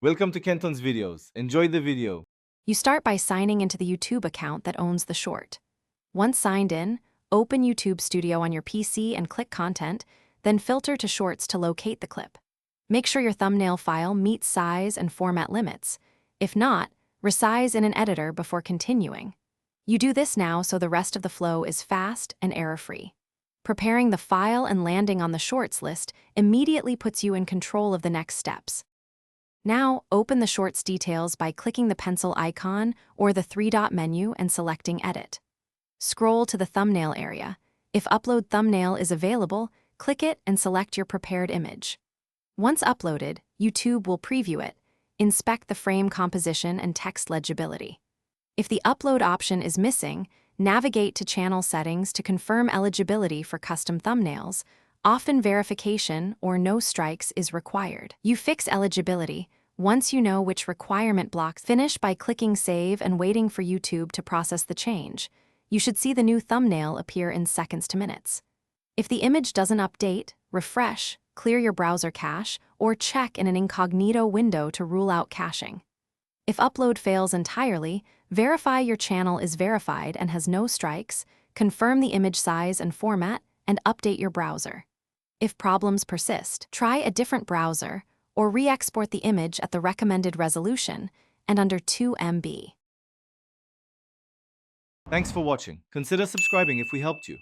Welcome to Kenton's videos. Enjoy the video. You start by signing into the YouTube account that owns the short. Once signed in, open YouTube Studio on your PC and click Content, then filter to Shorts to locate the clip. Make sure your thumbnail file meets size and format limits. If not, resize in an editor before continuing. You do this now so the rest of the flow is fast and error-free. Preparing the file and landing on the Shorts list immediately puts you in control of the next steps. Now, open the Shorts details by clicking the pencil icon or the three-dot menu and selecting Edit. Scroll to the thumbnail area. If Upload Thumbnail is available, click it and select your prepared image. Once uploaded, YouTube will preview it. Inspect the frame composition and text legibility. If the upload option is missing, navigate to Channel Settings to confirm eligibility for custom thumbnails. Often verification or no strikes is required. You fix eligibility once you know which requirement blocks. Finish by clicking Save and waiting for YouTube to process the change. You should see the new thumbnail appear in seconds to minutes. If the image doesn't update, refresh, clear your browser cache, or check in an incognito window to rule out caching. If upload fails entirely, verify your channel is verified and has no strikes, confirm the image size and format, and update your browser. If problems persist, try a different browser or re-export the image at the recommended resolution and under 2 MB. Thanks for watching. Consider subscribing if we helped you.